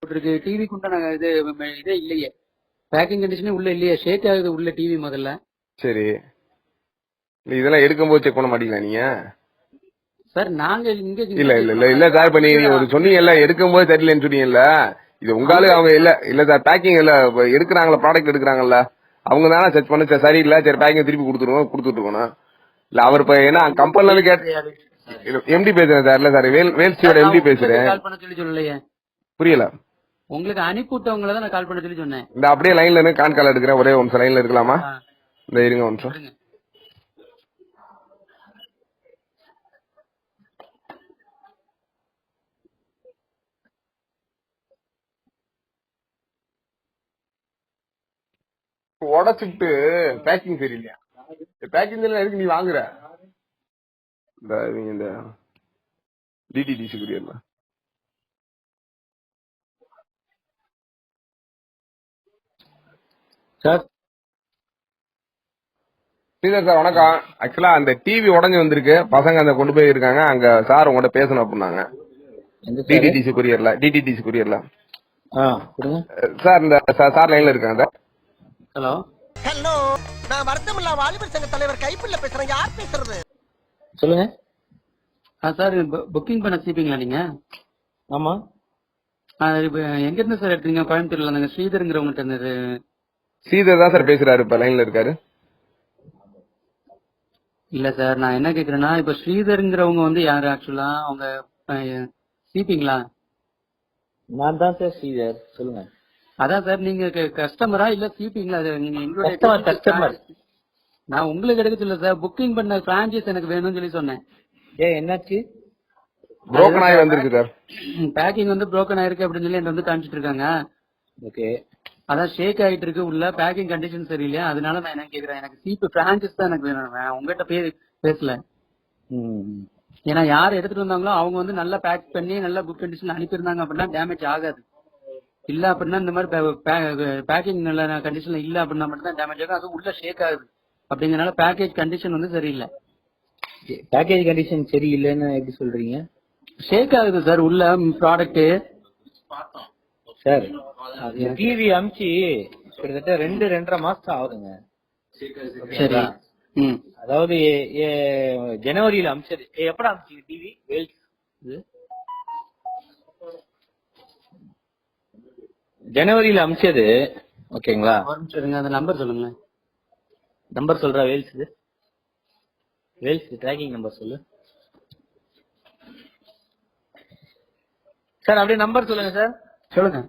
போட்டிருக்கு. டிவிக்கு உண்டான இதே இல்லையே, பேக்கிங் கண்டிஷனே உள்ள இல்லையே, ஷேக் ஆகுது உள்ள டிவி முதல்ல. சரி, இதெல்லாம் எடுக்கும்போது செக் பண்ண மாட்டீங்களா நீங்க? சார் நாங்க இங்க இல்ல இல்ல இல்ல இல்ல சார், இப்ப நீங்க ஒரு சொன்னீங்கல்ல எடுக்கும்போது தெரியலன்னு சொன்னீங்கல்ல, இது உங்காலு அவங்க இல்ல சார் பேக்கிங் இல்ல எடுக்கிறாங்களா, ப்ராடக்ட் எடுக்கிறாங்கல்ல, அவங்க தானே செக் பண்ண சரியில்லை, சரி பேக்கிங் திருப்பி கொடுத்துருக்கணும். இல்ல அவர் இப்ப ஏன்னா கம்பெனில இருந்து எம்டி பேசுறேன் சார். இல்ல சார் வேல்ஸ்டியோட எம்டி பேசுறேன். கால் பண்ண சொல்லி சொல்லலையே. புரியல. உங்களுக்கு அனுப்பி விட்டவங்கள தான் நான் கால் பண்ண சொல்லி சொன்னேன். இந்த அப்படியே லைன்ல இருந்து கால் எடுக்கிறேன். ஒரே நிமிஷம் லைன்ல இருக்கலாமா? இந்த இருங்க ஒரு நிமிஷம். உடச்சுட்டு பேக்கிங் சரியில்லையா? பேக்கிங் எதுக்கு நீ வாங்குற? இந்த டிடிடிசி குரியர்ல சார். சார் வணக்கம். ஆக்சுவலா அந்த டிவி உடஞ்சு வந்திருக்கு, பசங்க அந்த கொண்டு போய் இருக்காங்க, அங்க சார் உங்கள்கிட்ட பேசணும் அப்படின்னாங்க. டிடிடிசி குரியர்ல சார். இந்த சார் லைன்ல இருக்காங்க. ஹலோ ஹலோ, நான் வருத்தமில்லா வாலிபர் சங்க தலைவர் கைப்பிள்ள பேசுறேன். யார் பேசுறது? சொல்லுங்க. சார் புக்கிங் பண்ண சீப்பீங்களா நீங்க? ஆமா. எங்க இருந்து சார் எடுத்தீங்க? கோயம்புத்தூர்ல இருந்தாங்க, ஸ்ரீதர்ங்கிறவங்க இருந்தது. ஸ்ரீதர் தான் சார் பேசுறாரு, இப்ப லைன்ல இருக்காரு. இல்ல சார், நான் என்ன கேக்குறேன்னா, இப்ப ஸ்ரீதர்ங்கிறவங்க வந்து யாரு ஆக்சுவலா? அவங்க சீப்பீங்களா? நான் தான் சார் ஸ்ரீதர். சொல்லுங்க. அதான் சார், நீங்க கஸ்டமரா இல்ல சீப்பீங்களா? நீங்க எங்களுடைய கஸ்டமர். நான் உங்களுக்கு எடுக்க சொல்ல சார், புக்கிங் பண்ண பிரான்சைஸ் எனக்கு வேணும்னு சொல்லி சொன்னேன். என்னாச்சு? புரோக்கன் ஆகி வந்திருக்கு சார். பேக்கிங் வந்து புரோக்கன் ஆயிருக்கு அப்படின்னு சொல்லி என்ன வந்து காமிச்சிட்டு இருக்காங்க. ஓகே. அதான் ஷேக் ஆயிட்டு இருக்கு உள்ள, பேக்கிங் கண்டிஷன் சரியில்லையா, அதனால நான் என்ன கேக்குறேன், எனக்கு சீப்பு பிரான்சைஸ் தான் எனக்கு வேணும். உங்ககிட்ட பேசல. ஏன்னா யார் எடுத்துட்டு வந்தாங்களோ அவங்க வந்து நல்லா பேக் பண்ணி நல்லா குட் கண்டிஷன்ல அனுப்பியிருந்தாங்க அப்படின்னா டேமேஜ் ஆகாது. இல்ல அப்படின்னா இந்த மாதிரி பேக்கிங் நல்ல கண்டிஷன்ல இல்ல அப்படின்னா மட்டும் தான் டேமேஜ் ஆகும். அது உள்ள ஷேக் ஆகுது. அப்படிங்கறனால பேக்கேஜ் கண்டிஷன் வந்து சரியில்லை. பேக்கேஜ் கண்டிஷன் சரியில்லைன்னு எப்படி சொல்றீங்க? ஷேக் ஆகுது சார் உள்ள ப்ராடக்ட். சார் டிவி அமிச்சு கிட்டத்தட்ட 2-2.5 மாசம் ஆகுதுங்க. சரி. அதாவது ஜனவரியில அமிச்சது. எப்படா அமிச்சீங்க டிவி? ஜனவரியில அமிச்சது. ஓகேங்களா? அந்த நம்பர் சொல்லுங்க. நம்பர் சொல்றா. வேல்ஸ் ட்ராக்கிங் நம்பர் சொல்லு சார். அப்படியே நம்பர் சொல்லுங்க சார். சொல்லுங்க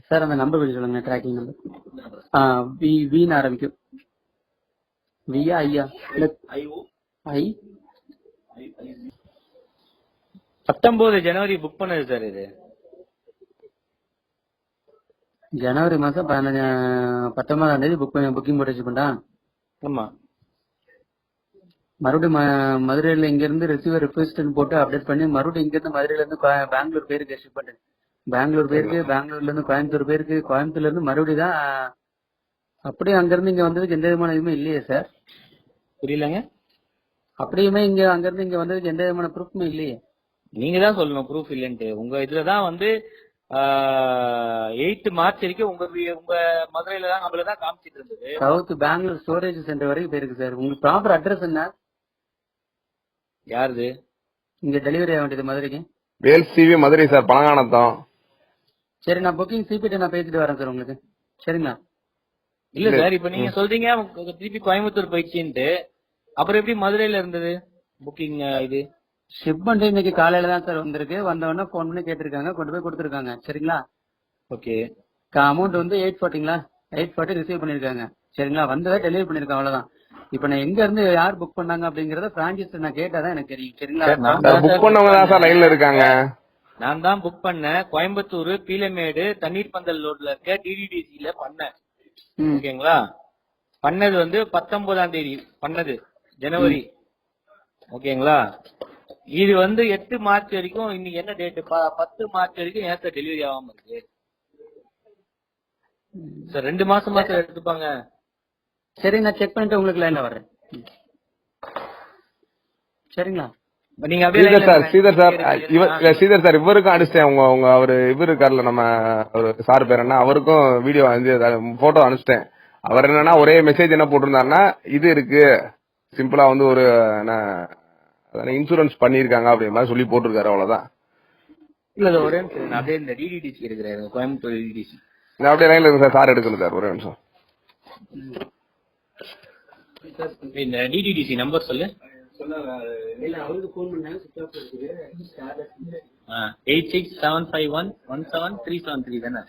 சார், அந்த நம்பர் கொஞ்சம் சொல்லுங்க. ட்ராக்கிங் நம்பர் வின்னு ஆரம்பிக்கும். வியா ஐயா? ஐ 19 ஜனவரி புக் பண்ணது சார். இது ஜனவரி மாசம் 19ஆம் தேதி புக்கிங் போட்டு வச்சுக்கோண்டா. ஆமா. மறுபடியும் மதுரையில இங்க இருந்து ரிசீவர் ரிக்வெஸ்ட் போட்டு அப்டேட் பண்ணி மறுபடியும் இங்க இருந்து மதுரையில இருந்து பெங்களூர் பேருக்கு ஷிப் பண்ணேன். பெங்களூர் பேருக்கு, பெங்களூர்ல இருந்து கோயம்புத்தூர் பேருக்கு, கோயம்புத்தூர்ல இருந்து மறுபடியும் தான் அப்படியே அங்க இருந்து இங்க வந்ததுக்கு எந்த விதமான இதுவுமே இல்லையே சார். புரியலங்க. அப்படியுமே இங்க அங்க இருந்து இங்க வந்ததுக்கு எந்த விதமான ப்ரூஃப்மே இல்லையே. நீங்க தான் சொல்லணும் ப்ரூஃப் இல்லைன்ட்டு. உங்க இதுலதான் வந்து 8 மார்ச் வரைக்கும் உங்க மதுரையில தான் நம்மள தான் காமிச்சிட்டு இருந்தது. சவுத் பெங்களூர் ஸ்டோரேஜ் சென்டர் வரைக்கும் போயிருக்கு சார். உங்களுக்கு ப்ராப்பர் அட்ரஸ் என்ன? யாருது இங்க டெலிவரி ஆக வேண்டியது மதுரைக்கு? Vels TV Madurai sir, Palanganatham. சரி, நான் புக்கிங் சிபிடி நான் பேசிட்டு வரேன் சார் உங்களுக்கு. சரிங்களா? இல்ல சார், இப்ப நீங்க சொல்றீங்க திருப்பி கோயம்புத்தூர் போயிடுச்சுன்ட்டு, அப்புறம் எப்படி மதுரையில இருந்தது புக்கிங்? இது ஷிப்மெண்ட் இன்னைக்கு காலையில தான் சார் வந்திருக்கு. வந்தவொடனே போன் பண்ணி கேட்டிருக்காங்க, கொண்டு போய் கொடுத்துருக்காங்க. சரிங்களா? ஓகே. அமௌண்ட் வந்து 840 ரிசீவ் பண்ணிருக்காங்க. சரிங்களா? வந்ததை டெலிவரி பண்ணிருக்காங்க, அவ்வளவுதான். இப்ப நான் எங்க இருந்து யார் புக் பண்ணாங்க அப்படிங்கறத பிரான்சைஸ் நான் கேட்டாதான் எனக்கு தெரியும். சரிங்களா? புக் பண்ணவங்க தான் சார் லைன்ல இருக்காங்க. நான் தான் புக் பண்ணேன். கோயம்புத்தூர் பீலமேடு தண்ணீர் பந்தல் ரோட்ல இருக்க டிடிடிசில பண்ணேன். ஓகேங்களா? பண்ணது வந்து 19ஆம் தேதி பண்ணது, ஜனவரி. ஓகேங்களா? இது வந்து 8 மார்ச் வரைக்கும். இன்னைக்கு என்ன டேட்? 10 மார்ச் வரைக்கும் ஏன் சார் டெலிவரி ஆகாம இருக்கு சார்? 2 மாசமா சார் எடுத்துப்பாங்க. சரி, நான் செக் பண்ணிட்டு உங்களுக்கு லைன்ல வர்றேன். சரிங்களா? நீங்க அப்படியே ஸ்ரீதர் line ல சார் இருங்க. ஸ்ரீதர் சார் ஆ, ஸ்ரீதர் சார் இவருக்கும் அனுப்பிச்சிட்டேன். உங்க அவரு இவரு இருக்கார்ல நம்ம ஒரு சார் பேர் என்ன, அவருக்கும் வீடியோ போட்டோ அனுப்பிச்சிட்டேன். அவர் என்னன்னா ஒரே மெசேஜ் என்ன போட்டிருந்தாருன்னா, இது இருக்கு சிம்பிளா வந்து ஒரு இன்சூரன்ஸ் பண்ணிருக்காங்க அப்படிங்கிற மாதிரி சொல்லி போட்டிருக்காரு. அவ்வளவுதான். இல்ல இது ஒரே நிமிஷம் நான் அப்படியே இந்த டிடிடிசி இருக்கிறேன் கோயம்புத்தூர் டிடிடிசி. நான் அப்படியே லைன்ல இருக்கு சார் எடுக்கணும் சார் ஒரே நிமிஷம். இந்த டிடிடிசி நம்பர் சொல்லு. அவருக்கு ஃபோன் பண்ணாங்க, சுவிட்ச் ஆஃப் இருக்குது. 8675117373 தானே?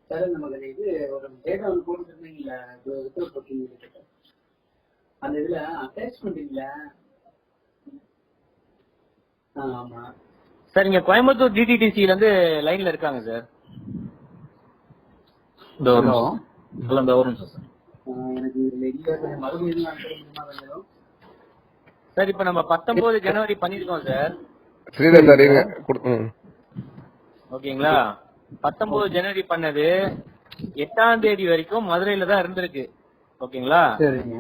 சார் நமக்கு இது ஒரு டேட்டா ஒன்று போட்டுருந்தீங்கல்ல, அந்த இதுல அட்டாச்மெண்ட் இல்ல. ஆமா சார் இங்க கோயம்புத்தூர் டிடிடிசில இருந்து லைன்ல இருக்காங்க சார். இந்த ஒரு நிமிஷம். இந்த ஒரு நிமிஷம் சார். எனக்கு மறுபடியும் சார் இப்ப நம்ம 19 ஜனவரி பண்ணிருக்கோம் சார். ஸ்ரீதர் சார் ஓகேங்களா? 19 ஜனவரி பண்ணது 8ஆம் தேதி வரைக்கும் மதுரையில தான் இருந்திருக்கு. ஓகேங்களா? சரிங்க.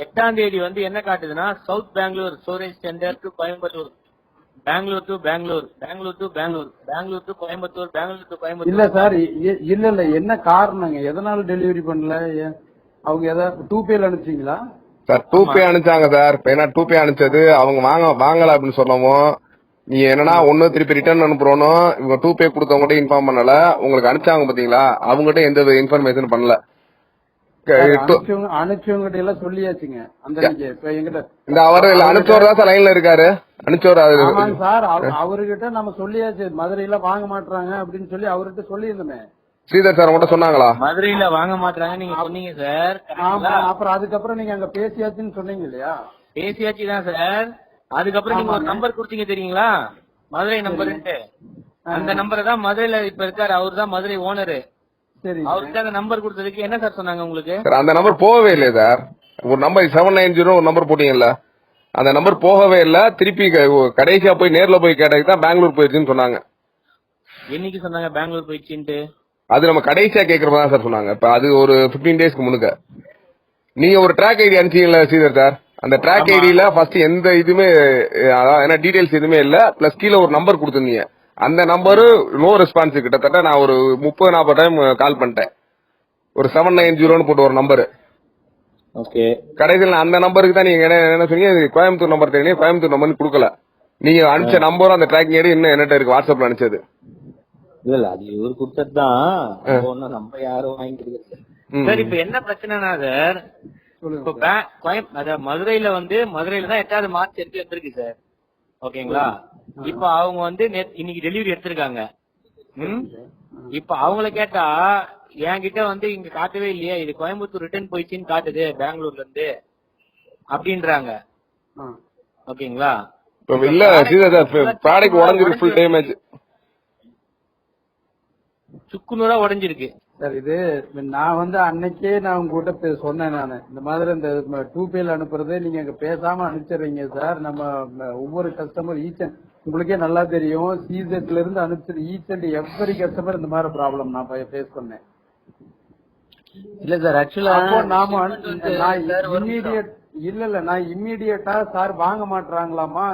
8ஆம் தேதி வந்து என்ன காட்டுதுன்னா, south Bangalore storage centre to Coimbatore, Bangalore to Bangalore, Bangalore to Bangalore, Bangalore to Coimbatore, Bangalore to Coimbatore. இல்ல சார், இல்ல என்ன காரணங்க, எதனால டெலிவரி பண்ணல? அவங்க ஏதாவது 2Pல அனுப்பிச்சீங்களா? Sir 2Pay அனுப்பிச்சாங்க sir. ஏன்னா 2Pay அனுப்பிச்சது அவங்க வாங்கல அப்படின்னு சொல்லவும், நீ என்னன்னா ஒண்ணு திருப்பி ரிட்டர்ன் அனுப்புறோம். இவங்க 2Pay கொடுத்தவங்ககிட்ட இன்ஃபார்ம் பண்ணல. உங்களுக்கு அனுப்பிச்சாங்க பாத்தீங்களா, அவங்ககிட்ட எந்த இன்ஃபர்மேஷன் பண்ணல. அனுப்பிச்சவங்க எல்லாம் சொல்லியாச்சுங்க. அந்த எங்கிட்ட இந்த அவர் அனுப்பிச்சவர் தான் சார் லைன்ல இருக்காரு. அனுப்பிச்சவர் ஆமாங்க சார், அவர்கிட்ட நம்ம சொல்லியாச்சு மதுரையில வாங்க மாட்டாங்க அப்படின்னு சொல்லி அவர்கிட்ட சொல்லியிருந்தோமே. ஸ்ரீதர் சார் உங்கள்கிட்ட சொன்னாங்களா? மதுரையில வாங்க மாட்டாங்க நீங்க சொன்னீங்க சார். ஆமா, அப்புறம் அதுக்கப்புறம் நீங்க அங்க பேசியாச்சுன்னு சொன்னீங்க இல்லையா? பேசியாச்சு தான் சார். அதுக்கப்புறம் நீங்க ஒரு நம்பர் கொடுத்தீங்க தெரியுங்களா, மதுரை நம்பர்ன்ட்டு. அந்த நம்பரை தான் மதுரையில இப்ப இருக்காரு, அவரு தான் மதுரை ஓனரு. சரி, அவருக்கு அந்த நம்பர் கொடுத்ததுக்கு என்ன சார் சொன்னாங்க உங்களுக்கு? சார் அந்த நம்பர் போகவே இல்லையே சார். ஒரு நம்பர் 790 ஒரு நம்பர் போட்டீங்கல்ல, அந்த நம்பர் போகவே இல்ல. திருப்பி கடைசியா போய் நேர்ல போய் கேட்டதுக்கு தான் பெங்களூர் போயிடுச்சுன்னு சொன்னாங்க. என்னைக்கு சொன்னாங்க பெங்களூர் போயிடுச்சுன்ட்டு? அது நம்ம கடைசியா கேட்கறப்பதான் சார் சொன்னாங்க. இப்ப அது ஒரு 15 டேஸ்க்கு முன்னுக்க. நீங்க ஒரு ட்ராக் ஐடி அனுப்பிச்சீங்களா ஸ்ரீதர் சார்? அந்த ட்ராக் ஐடியில ஃபர்ஸ்ட் எந்த இதுமே ஏன்னா டீடைல்ஸ் எதுவுமே இல்ல. பிளஸ் கீழே ஒரு நம்பர் கொடுத்துருந்தீங்க. அந்த நம்பரு நோ ரெஸ்பான்ஸ். கிட்டத்தட்ட நான் ஒரு 30-40 டைம் கால் பண்ணிட்டேன். ஒரு 790 போட்டு ஒரு நம்பரு. ஓகே. கடைசியில் அந்த நம்பருக்கு தான் நீங்க என்ன சொன்னீங்க, கோயம்புத்தூர் நம்பர் தெரியும், கோயம்புத்தூர் நம்பர் கொடுக்கல. நீங்க அனுப்பிச்ச நம்பரும் அந்த ட்ராக்கிங் ஐடி இன்னும் என்னட்ட இருக்கு, வாட்ஸ்அப்ல அனுப்பிச்சது. இல்ல அது இவர் கொடுத்ததுதான், நம்ம யாரும் வாங்கிக்கிறது சார். இப்ப என்ன பிரச்சனைனா சார், இப்ப மதுரையில தான் 8வது மார்ச் எடுத்து வந்திருக்கு சார். ஓகேங்களா? இப்ப அவங்க வந்து இன்னைக்கு டெலிவரி எடுத்திருக்காங்க. இப்ப அவங்கள கேட்டா என்கிட்ட வந்து இங்க காட்டவே இல்லையா, இது கோயம்புத்தூர் ரிட்டர்ன் போயிடுச்சுன்னு காட்டுது பெங்களூர்ல இருந்து அப்படின்றாங்க. ஓகேங்களா? இல்ல ப்ராடக்ட் உடஞ்சிருக்கு, ஃபுல் டேமேஜ், சுக்குநூறா உடஞ்சிருக்கு சார். இது நான் வந்து அன்னைக்கே நான் உங்ககிட்ட சொன்னேன். நான் இந்த மாதிரி இந்த 2Pல அனுப்புறது நீங்க அங்க பேசாம அனுப்பிச்சிடுறீங்க சார். நம்ம ஒவ்வொரு கஸ்டமர் உங்களுக்கே நல்லா தெரியும், சீசன்ல இருந்து அனுப்பிச்சிரு ஈச் அண்ட் எவ்வரி கஸ்டமர் இந்த மாதிரி ப்ராப்ளம் நான் ஃபேஸ் பண்ணேன். இல்ல சார், ஆக்சுவலா நான் இம்மீடியட்டா சார் வாங்க மாட்டாங்களாமா,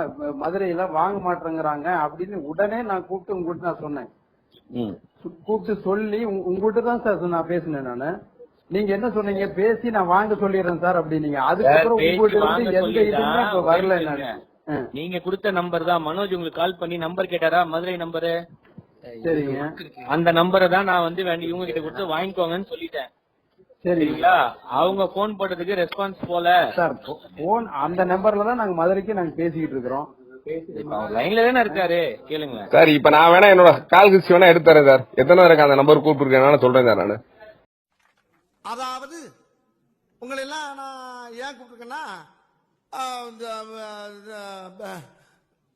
மதுரையில வாங்க மாட்டேங்கிறாங்க அப்படின்னு உடனே நான் கூப்பிட்டு உங்ககிட்ட நான் சொன்னேன். கூப்பிட்டு சொல்லி உங்ககிட்ட தான் சார் நான் பேசினேன். நானு நீங்க என்ன சொன்னீங்க, பேசி நான் வாங்க சொல்லிடுறேன் சார் அப்படின்னீங்க. அதுக்கப்புறம் உங்ககிட்ட இருந்து எந்த இதுவுமே இப்ப வரல. நானு நீங்க கொடுத்த நம்பர் தான் மனோஜ் உங்களுக்கு கால் பண்ணி நம்பர் கேட்டாரா, மதுரை நம்பரு. சரிங்க. அந்த நம்பரை தான் நான் வந்து இவங்க கிட்ட கொடுத்து வாங்கிக்கோங்கன்னு சொல்லிட்டேன். சரிங்களா? அவங்க போன் போட்டதுக்கு ரெஸ்பான்ஸ் போல சார். போன் அந்த நம்பர்ல தான் நாங்க மதுரைக்கு நாங்க பேசிக்கிட்டு இருக்கிறோம். லைன்ல தானே இருக்காரு, கேளுங்க சார். இப்ப நான் வேணா என்னோட கால் ஹிஸ்டரி வேணா எடுத்து தரேன் சார். எத்தனை பேருக்கு அந்த நம்பர் கூப்பிட்டுருக்கேன் சொல்றேன் சார். நானு அதாவது உங்களை எல்லாம் நான் ஏன் கூப்பிட்டுருக்கேன்னா,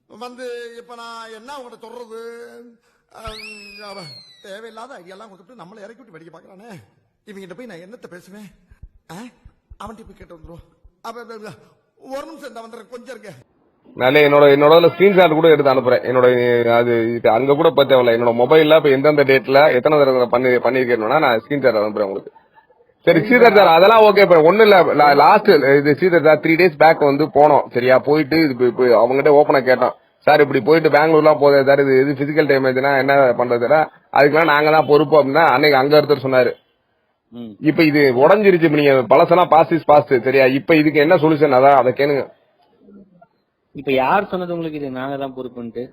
வந்து இப்ப நான் என்ன உங்கள்கிட்ட சொல்றது, தேவையில்லாத ஐடியெல்லாம் கொடுத்துட்டு நம்மளை இறக்கி விட்டு வெடிக்க பாக்குறானே. இவங்கிட்ட போய் நான் என்னத்த பேசுவேன், அவன்கிட்ட போய் கேட்டு வந்துருவோம். அப்ப ஒரு நிமிஷம் இந்த வந்துடுறேன், கொஞ்சம் இருக்க. நானே என்னோட ஸ்கிரீன்ஷாட் கூட எடுத்து அனுப்புறேன். என்னோட அது அங்க கூட பார்த்தேன். என்னோட மொபைல்ல இப்ப எந்தெந்த டேட்ல எத்தனை தடவை பண்ணிருக்கேன்னா நான் ஸ்கிரீன்ஷாட் அனுப்புறேன் உங்களுக்கு. சரி ஸ்ரீதர் சார் அதெல்லாம் ஓகே. இப்ப ஒண்ணு இல்ல, லாஸ்ட் இது ஸ்ரீதர் சார் 3 days பேக் வந்து போனோம் சரியா, போயிட்டு இது அவங்ககிட்ட ஓப்பனா கேட்டோம் சார், இப்படி போயிட்டு பெங்களூர்லாம் போதே சார், இது பிசிக்கல் டேமேஜ்னா என்ன பண்றது சார், அதுக்கெல்லாம் நாங்க தான் பொறுப்பு அப்படின்னா அன்னைக்கு அங்க ஒருத்தர் சொன்னாரு. இப்ப இது உடஞ்சிருச்சு, இப்ப நீங்க பழசெல்லாம் பாஸ்ட் சரியா, இப்ப இதுக்கு என்ன சொல்யூஷன் அதான் அதை கேளுங்க. இப்ப யார் சொன்னது உங்களுக்கு இது நாங்க தான் பொறுப்புன்ட்டு?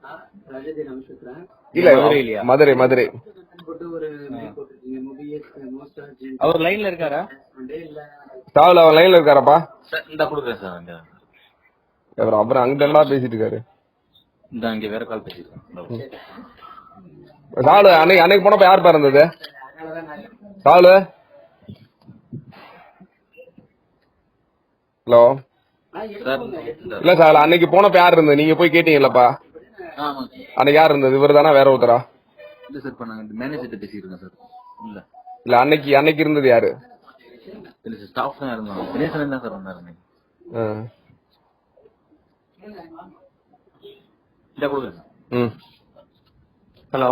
இல்ல மதுரை அவர் லைன்ல இருக்காரா? சாவுல அவர் லைன்ல இருக்காரப்பா? இந்த கொடுக்குறேன் சார். அப்புறம் அங்கிட்ட பேசிட்டு இருக்காரு. இந்த அங்க வேற கால் பேசிருக்கேன். சாவுல அன்னைக்கு போனப்ப யார் பாரு இருந்தது சாவுல? ஹலோ இல்ல சார், அன்னைக்கு போனப்ப யார் இருந்தது? நீங்க போய் கேட்டீங்கல்லப்பா, அன்னைக்கு யார் இருந்தது? இவர் தானே வேற ஒருத்தரா? இல்ல சார், நாங்க மேனேஜர் பேசிருக்கேன் சார். இல்ல அன்னைக்கு இருந்தது யாரு? இல்ல சார், ஸ்டாஃப் தான் இருந்தாங்க. தினேசன் தான் சார் வந்தாரு. ஹலோ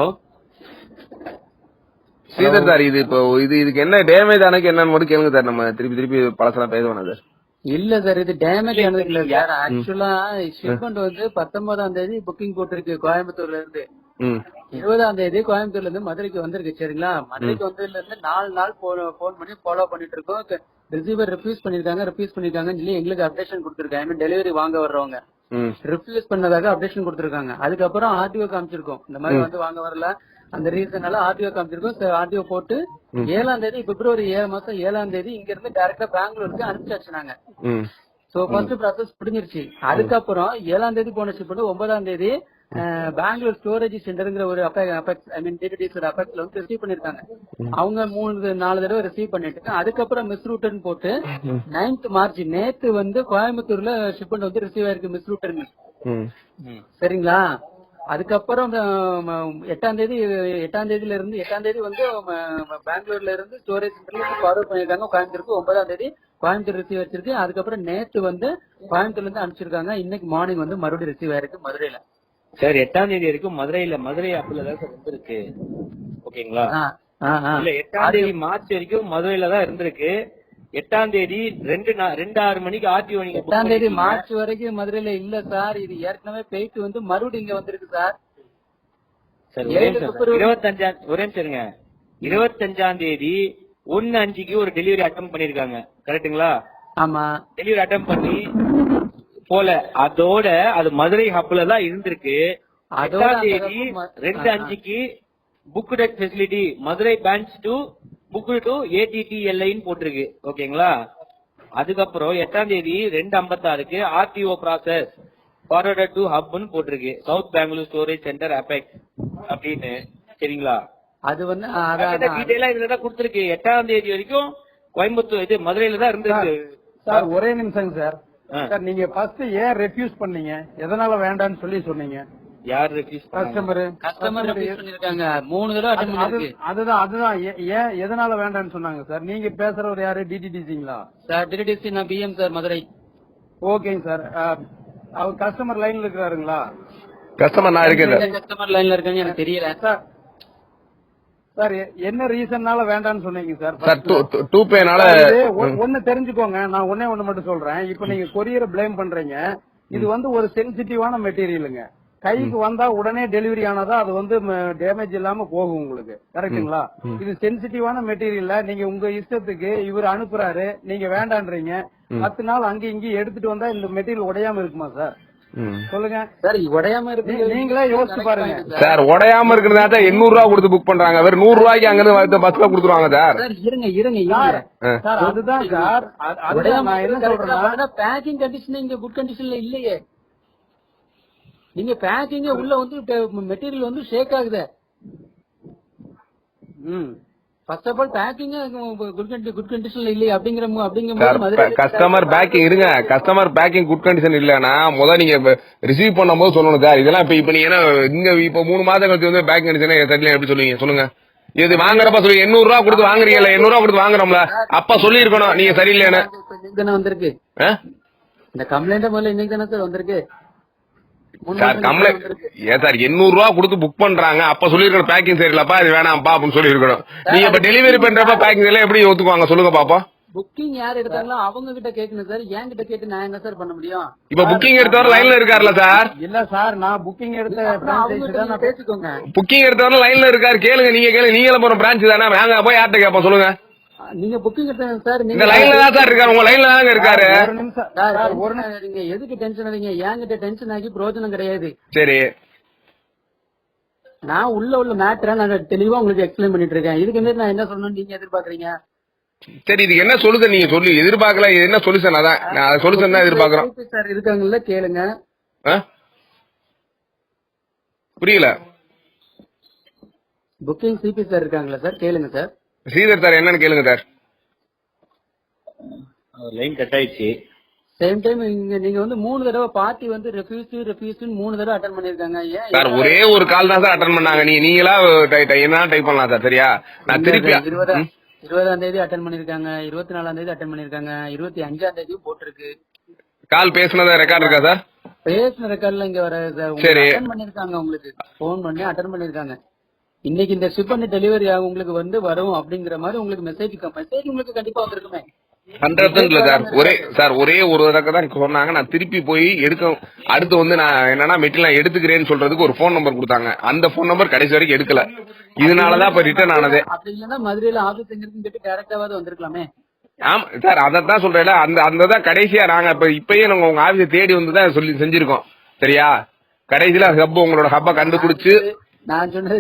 ஸ்ரீதர் சார், இது இப்போ இதுக்கு என்ன டேமேஜ் ஆனதுக்கு என்னன்னு மட்டும் கேளுங்க சார், நம்ம திருப்பி பழசெல்லாம் பேச வேணாம் சார். இல்ல சார், இது டேமேஜ் ஆனது இல்ல சார். ஆக்சுவலா ஷிப்மெண்ட் வந்து 19ஆம் தேதி புக்கிங் போட்டிருக்கு கோயம்புத்தூர்ல இருந்து. 20ஆம் தேதி கோயம்புத்தூர்ல இருந்து மதுரைக்கு வந்திருக்கு சரிங்களா. மதுரைக்கு வந்ததுல இருந்து 4 நாள் போன் பண்ணி ஃபாலோ பண்ணிட்டு இருக்கோம். ரிசீவர் ரிஃப்யூஸ் பண்ணிருக்காங்கன்னு சொல்லி எங்களுக்கு அப்டேஷன் கொடுத்திருக்காங்க. ஐ மீன் டெலிவரி வாங்க வர்றவங்க ரிஃப்யூஸ் பண்ணதாக அப்டேஷன் கொடுத்திருக்காங்க. அதுக்கப்புறம் ஆர்டிஓ காமிச்சிருக்கோம், இந்த மாதிரி வந்து வாங்க வரல, அந்த ரீசனால ஆர்டிஓ காமிச்சிருக்கோம். ஆர்டிஓ போட்டு 7ஆம் தேதி பிப்ரவரி 7ஆம் தேதி இங்க இருந்து டைரக்டா பெங்களூருக்கு அனுப்பிச்சாச்சு நாங்க. சோ ஃபர்ஸ்ட் ப்ராசஸ் முடிஞ்சிருச்சு. அதுக்கப்புறம் 7ஆம் தேதி போன ஷிப் 9ஆம் தேதி பெங்களூர் ஸ்டோரேஜ் சென்டர்ங்கிற ஒரு அபெக்ஸ்ல வந்து ரிசீவ் பண்ணிருக்காங்க. அவங்க 3-4 தடவை ரிசீவ் பண்ணிட்டு அதுக்கப்புறம் மிஸ் ரூட்னு போட்டு 9th மார்ச் நேத்து வந்து கோயம்புத்தூர்ல ஷிப்மெண்ட் வந்து ரிசீவ் ஆயிருக்கு மிஸ் ரூட்னு சரிங்களா. அதுக்கப்புறம் 8ஆம் தேதியில இருந்து 8ஆம் தேதி வந்து பெங்களூர்ல இருந்து ஸ்டோரேஜ் சென்டர்ல ஃபார்வர்ட் பண்ணிருக்காங்க கோயம்புத்தூருக்கு. 9ஆம் தேதி கோயம்புத்தூர் ரிசீவ் வச்சிருக்கு. அதுக்கப்புறம் நேத்து வந்து கோயம்புத்தூர்ல இருந்து அனுப்பிச்சிருக்காங்க. இன்னைக்கு மார்னிங் வந்து மறுபடியும் ரிசீவ் ஆயிருக்கு மதுரையில. சார் 8ஆம் தேதி வரைக்கும் மதுரை ஆப்ல தான் சார் இருந்திருக்கு ஓகேங்களா. இல்ல 8ஆம் தேதி மார்ச் வரைக்கும் மதுரையில தான் இருந்திருக்கு. 8ஆம் தேதி 2:06 மணிக்கு ஆர்டிஓ நீங்க 8ஆம் தேதி மார்ச் வரைக்கும் மதுரையில இல்ல சார். இது ஏற்கனவே போயிட்டு வந்து மறுபடியும் இங்க வந்திருக்கு சார். சார் 25ஆம் தேதி 1/5க்கு ஒரு டெலிவரி அட்டெம்ப்ட் பண்ணிருக்காங்க கரெக்ட்டுங்களா? ஆமா, டெலிவரி அட்டெம்ப்ட் பண்ணி போல அதோட அது மதுரை ஹப்ல தான் இருந்திருக்கு. 8ஆம் தேதி 2/5க்கு booked facility Madurai banks to booked to ATTLIன்னு போட்டிருக்கு ஓகேங்களா. அதுக்கப்புறம் 8ஆம் தேதி 2:56க்கு ஆர்டிஓ ப்ராசஸ் ஃபார்வர்டட் டு ஹப்னு போட்டிருக்கு south Bangalore storage centre apex அப்படின்னு சரிங்களா. அது வந்து டீடைலா இதுலதான் கொடுத்திருக்கு. 8ஆம் தேதி வரைக்கும் கோயம்புத்தூர் இது மதுரையில தான் இருந்திருக்கு. சார் ஒரே நிமிஷம் சார். சார் நீங்க ஃபர்ஸ்ட் ஏன் ரெஃப்யூஸ் பண்ணீங்க? எதனால வேண்டாம்னு சொல்லி சொன்னீங்க? யார் ரெஃப்யூஸ் கஸ்டமர் ரெஃப்யூஸ் பண்ணிருக்காங்க. 3 தடவை அட்டெண்ட் பண்ணிருக்கு. அதுதான் ஏன் எதனால வேண்டாம்னு சொன்னாங்க சார்? நீங்க பேசுறவர் யாரு? டிடிடிசிங்களா சார்? டிடிடிசி நான் பிஎம் சார் மதுரை. ஓகேங்க சார். அவர் கஸ்டமர் லைன்ல இருக்கிறாருங்களா? கஸ்டமர் நான் இருக்கேன். கஸ்டமர் லைன்ல இருக்காங்க எனக்கு தெரியல சார். சார் என்ன ரீசன்னால வேண்டாம்னு சொன்னீங்க சார்? சார் 2Payனால ஒன்னு தெரிஞ்சுக்கோங்க, நான் ஒண்ணு மட்டும் சொல்றேன். இப்ப நீங்க கொரியரை பிளேம் பண்றீங்க. இது வந்து ஒரு சென்சிட்டிவான மெட்டீரியலுங்க. கைக்கு வந்தா உடனே டெலிவரி ஆனதா அது வந்து டேமேஜ் இல்லாம போகும் உங்களுக்கு கரெக்டுங்களா. இது சென்சிட்டிவான மெட்டீரியல்ல நீங்க உங்க இஷ்டத்துக்கு இவர் அனுப்புறாரு, நீங்க வேண்டான்றீங்க. 10 நாள் அங்க இங்க எடுத்துட்டு வந்தா இந்த மெட்டீரியல் உடையாம இருக்குமா சார்? சொல்லுங்க சார். உடையாம இருக்கு, நீங்களே யோசிச்சு பாருங்க சார். உடையாம இருக்கிறதா 800 ரூபா கொடுத்து புக் பண்றாங்க, வேற 100 ரூபாய்க்கு அங்க இருந்து பஸ்ல கொடுத்துருவாங்க சார். இருங்க சார். அதுதான் சார். நான் என்ன சொல்றேன்னா பேக்கிங் கண்டிஷன் இங்க குட் கண்டிஷன்ல இல்லையே. நீங்க பேக்கிங் உள்ள வந்து மெட்டீரியல் வந்து ஷேக் ஆகுது. First of all packing good கண்டிஷன்ல இல்லையே அப்படிங்கிற கஸ்டமர் பேக்கிங் இருங்க. கஸ்டமர் பேக்கிங் குட் கண்டிஷன் இல்லன்னா முதல்ல நீங்க ரிசீவ் பண்ணும்போது சொல்லணும் சார். இதெல்லாம் இப்ப நீங்க என்ன இங்க இப்ப 3 மாதம் கழிச்சு வந்து பேக்கிங் கண்டிஷன் சரியில்லை எப்படி சொல்லுவீங்க சொல்லுங்க? இது வாங்குறப்ப சொல்லி 800 ரூபா கொடுத்து வாங்குறீங்கல்ல, 800 ரூபா கொடுத்து வாங்குறோம்ல, அப்ப சொல்லி இருக்கணும் நீங்க சரியில்லைன்னு. வந்திருக்கு இந்த கம்ப்ளைண்ட் முதல்ல இன்னைக்கு தானே சார் வந்திருக்கு. 3 சார் மாசம் கம்ப்ளைண்ட் வந்திருக்கு. ஏன் சார் 800 ரூபா கொடுத்து புக் பண்றாங்க, அப்ப சொல்லிருக்கணும் பேக்கிங் சரியில்லப்பா இது வேணாம்ப்பா அப்படின்னு சொல்லிருக்கணும். நீங்க இப்ப டெலிவரி பண்றப்ப பேக்கிங் எல்லாம் எப்படி ஒத்துக்குவாங்க சொல்லுங்க பாப்போம். புக்கிங் யார் எடுத்தாங்களோ அவங்க கிட்ட கேட்கணும் சார். என்கிட்ட கேட்டு நான் என்ன சார் பண்ண முடியும்? இப்ப புக்கிங் எடுத்தவர் லைன்ல இருக்காருல்ல சார், இல்ல சார், நான் புக்கிங் எடுத்த அப்புறம் அவங்க franchise கிட்ட தான் நீங்க நான் பேசிக்கோங்க. புக்கிங் எடுத்தவர் லைன்ல இருக்காரு, கேளுங்க நீங்க கேளுங்க, நீங்களும் போற பிரான்ச் தானே, வாங்க போய் யார்கிட்ட கேட்போம் சொல்லுங்க. நீங்க புக்கிங் எடுத்தாங்க சார். இந்த நீங்க லைன்ல தான் சார் இருக்காரு, உங்க லைன்ல தாங்க இருக்காரு. ஒரு நிமிஷம் சார், சார், ஒரு tension ஆகாதீங்க. எதுக்கு டென்ஷன் ஆகுறீங்க? என்கிட்ட டென்ஷன் ஆகி பிரயோஜனம் கிடையாது. சரி நான் உள்ள மேட்டரை நான் தெளிவா உங்களுக்கு எக்ஸ்பிளைன் பண்ணிட்டு இருக்கேன். இதுக்கு மேல நான் என்ன சொல்லணும்னு நீங்க எதிர்பார்க்கறீங்க? சரி இதுக்கு என்ன சொல்லுங்க நீங்க சொல்லி எதிர்பார்க்கல, இது என்ன சொல்யூஷன்? அதான் நான் சொல்யூஷன் தான் எதிர்பார்க்கறோம். சார் இருக்காங்கல்ல, கேளுங்க. புரியல. புக்கிங் சிபி சார் இருக்காங்களா சார், கேளுங்க சார். ஸ்ரீதர் சார் என்னன்னு கேளுங்க சார். லைன் கட் ஆயிடுச்சு. சேம் டைம் நீங்க வந்து 3 தடவை பார்ட்டி வந்து ரெஃப்யூஸ் 3 தடவை அட்டன் பண்ணிருக்காங்க. ஏன் சார் ஒரே ஒரு கால் தான் சார் அட்டன் பண்ணாங்க, நீங்களா என்ன டைப் பண்ணலாம் சார். சரியா நான் திருப்பி 20ஆம் தேதி அட்டன் பண்ணிருக்காங்க, 24ஆம் தேதி அட்டன் பண்ணிருக்காங்க, 25ஆம் தேதியும் போட்டிருக்கு. கால் பேசுனதா ரெக்கார்ட் இருக்கா சார்? பேசின ரெக்கார்ட்ல இங்க வர சரி. அட்டன் பண்ணிருக்காங்க, உங்களுக்கு போன் பண்ணி அட்டன் பண்ணிருக்காங்க. இன்னைக்கு இந்த ஷிப் பண்ணி டெலிவரி உங்களுக்கு வந்து வரும் அப்படிங்கிற மாதிரி உங்களுக்கு மெசேஜ் உங்களுக்கு கண்டிப்பா வந்திருக்குமே. 100% இல்ல சார், ஒரே ஒரு தடவை தான் சொன்னாங்க. நான் திருப்பி போய் எடுக்க அடுத்து வந்து நான் என்னன்னா மெட்டீரியல் எடுத்துக்கிறேன்னு சொல்றதுக்கு ஒரு போன் நம்பர் கொடுத்தாங்க. அந்த போன் நம்பர் கடைசி வரைக்கும் எடுக்கல. இதனாலதான் இப்ப ரிட்டர்ன் ஆனது. அப்படி இல்லன்னா மதுரையில ஆபீஸ் எங்க இருக்குன்னு கேட்டு டைரக்டாவது வந்திருக்கலாமே. ஆமா சார், அதான் சொல்றேன். அந்த தான் கடைசியா நாங்க இப்பயே நாங்க உங்க ஆபீஸை தேடி வந்துதான் சொல்லி செஞ்சிருக்கோம். சரியா கடைசியில ஹப் உங்களோட ஹப்ப கண்டுபிடிச்சு நான் சொன்னது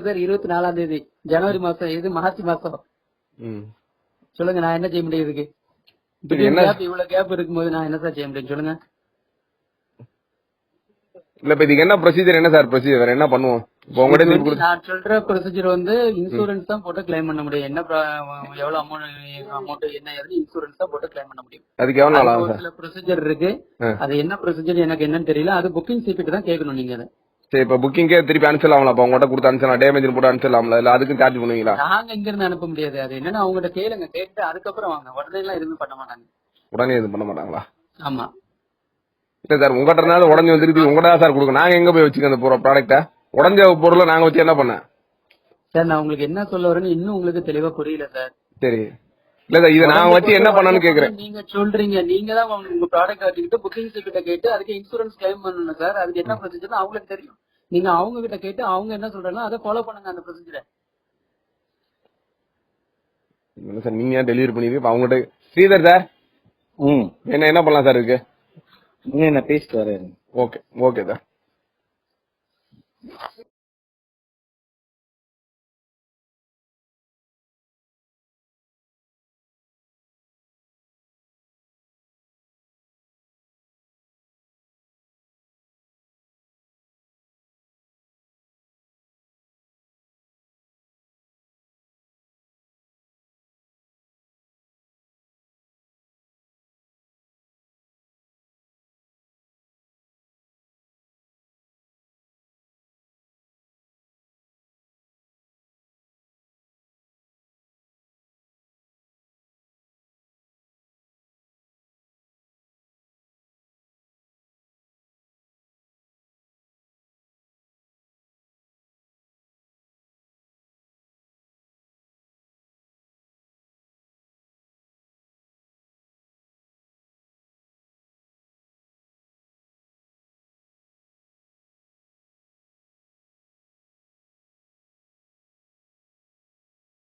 சார் 24ஆம் தேதி ஜனவரி மாசம், இது மார்ச் மாசம். சொல்லுங்க நான் என்ன செய்ய முடியும்? இதுக்கு இவ்வளவு கேப் இருக்கும்போது நான் என்ன சார் செய்ய முடியும் சொல்லுங்க. இல்ல இப்ப இதுக்கு என்ன ப்ரொசீஜர், என்ன சார் ப்ரொசீஜர், வேற என்ன பண்ணுவோம்? நான் சொல்ற ப்ரொசீஜர் வந்து இன்சூரன்ஸ் தான் போட்டு கிளைம் பண்ண முடியும். என்ன எவ்வளவு அமௌண்ட் என்ன இன்சூரன்ஸ் தான் போட்டு கிளைம் பண்ண முடியும். அதுக்கு எவ்வளவு நாள் ஆகும் ஒரு சில ப்ரொசீஜர் இருக்கு. அது என்ன ப்ரொசீஜர் எனக்கு என்னன்னு தெரியல. அது புக்கிங் சீப்பிட்டு தான் கேட்கணும் நீங்க. அதை சரி இப்ப புக்கிங்கே திருப்பி அனுப்பிச்சலாம்ல, அப்ப உங்கள்கிட்ட கொடுத்து அனுப்பிச்சலாம், டேமேஜ் போட்டு அனுப்பிச்சலாம்ல, இல்ல அதுக்கும் சார்ஜ் பண்ணுவீங்களா? நாங்க இங்க இருந்து அனுப்ப முடியாது. அது என்னன்னா அவங்ககிட்ட கேளுங்க, கேட்டு அதுக்கப்புறம் வாங்க. உடனே எல்லாம் எதுவுமே பண்ண மாட்டாங்க. உடனே எதுவும் பண்ண மாட்டாங்களா? ஆமா. இல்ல சார் உங்ககிட்ட இருந்தாலும் உடஞ்சு வந்துருக்கு, உங்கள்கிட்ட சார் கொடுங்க. நாங்க எங்க போய் வச்சுக்க அந்த ப்ராடக்ட? உடஞ்ச பொருளை நாங்க வச்சு என்ன பண்ண சார்? நான் உங்களுக்கு என்ன சொல்ல வரேன்னு இன்னும் உங்களுக்கு தெளிவா புரியல சார். சரி இல்ல சார் இதை நாங்க வச்சு என்ன பண்ணணும்னு கேக்குறேன். நீங்க சொல்றீங்க, நீங்க தான் உங்க ப்ராடக்ட் வச்சுக்கிட்டு புக்கிங் கிட்ட கேட்டு அதுக்கு இன்சூரன்ஸ் கிளைம் பண்ணணும் சார். அதுக்கு என்ன ப்ரொசீஜர் அவங்களுக்கு தெரியும். நீங்க அவங்க கிட்ட கேட்டு அவங்க என்ன சொல்றாங்களோ அதை ஃபாலோ பண்ணுங்க அந்த ப்ரொசீஜரை. இல்ல சார் நீங்க ஏன் டெலிவரி பண்ணிருக்கீங்க அவங்ககிட்ட? ஸ்ரீதர் சார் என்ன பண்ணலாம் சார் இருக்கு? நான் பேசிட்டு வரேன். Okay okay sir.